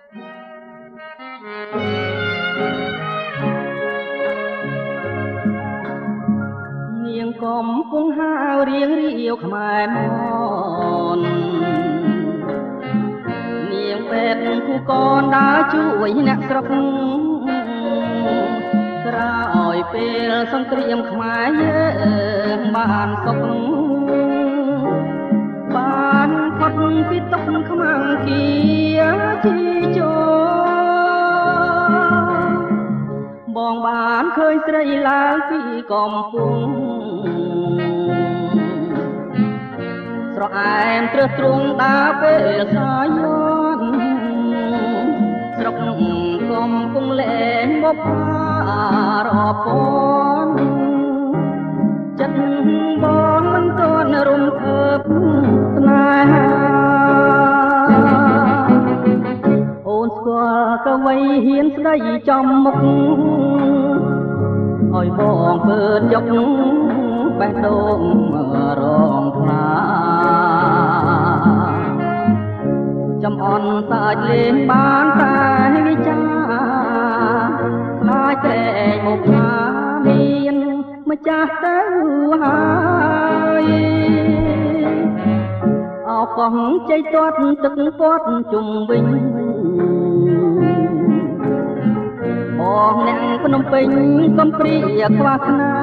នាងកំពុងហាវរៀងរាវខ្មែរមននាងពេទ្យគូកនដើរជួយអ្នកស្រុកក្រោយពេលសង្គ្រាមខ្មែរយើងបានសុខបានផុតពីទុក្ខខ្មាំងគៀជីជោបងបានឃើញស្រីឡើងពីកំពុងស្រអែមត្រឹសទ្រង់ដើរពេលសាយនស្រុកកំពុងលែងបបរពនចិត្តបងមិនទាន់រំភើបស្នេហាអូនស្គាល់កវីហ៊ានស្ដីចំមុខឲ្យបងពើតយកបេះដូងរងថ្លាចំអន់សាច់លេងបានតែវិចាខ្លាចក្រែងមកថាមានម្ចាស់ទៅហើយអោកោះជ័យទាត់ទឹកពាត់ជុំវិញបងអ្នកភ្នំពេញកំព្រាខ្វះខ្នា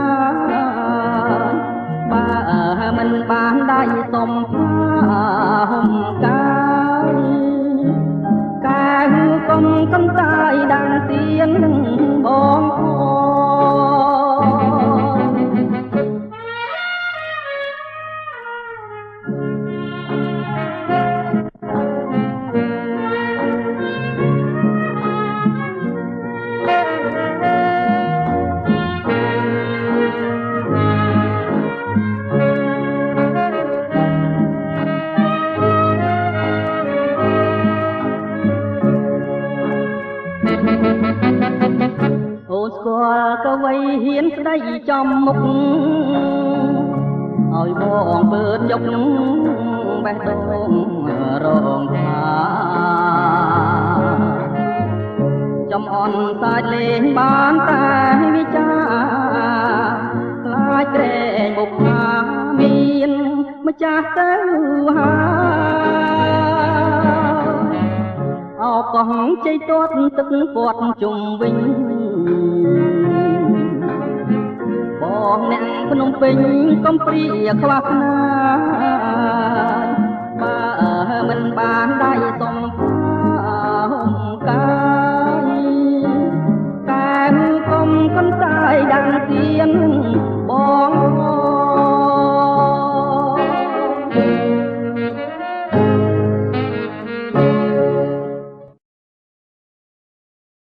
បើមិនបានដៃសំផាហុំកាយកែវកំតាយដាំងទៀនបងអូនស្គាល់កវីហ៊ានស្ដីចំមុខឲ្យបងពើតយកបេះដូងរងថ្លាចំអន់សាច់លេងបានតែវិចាខ្លាចក្រែងបុកថាមានម្ចាស់ទៅហើយអោកោះជ័យទាត់ទឹកពាត់ជុំវិញបងអ្នកភ្នំពេញកំព្រាខ្វះខ្នា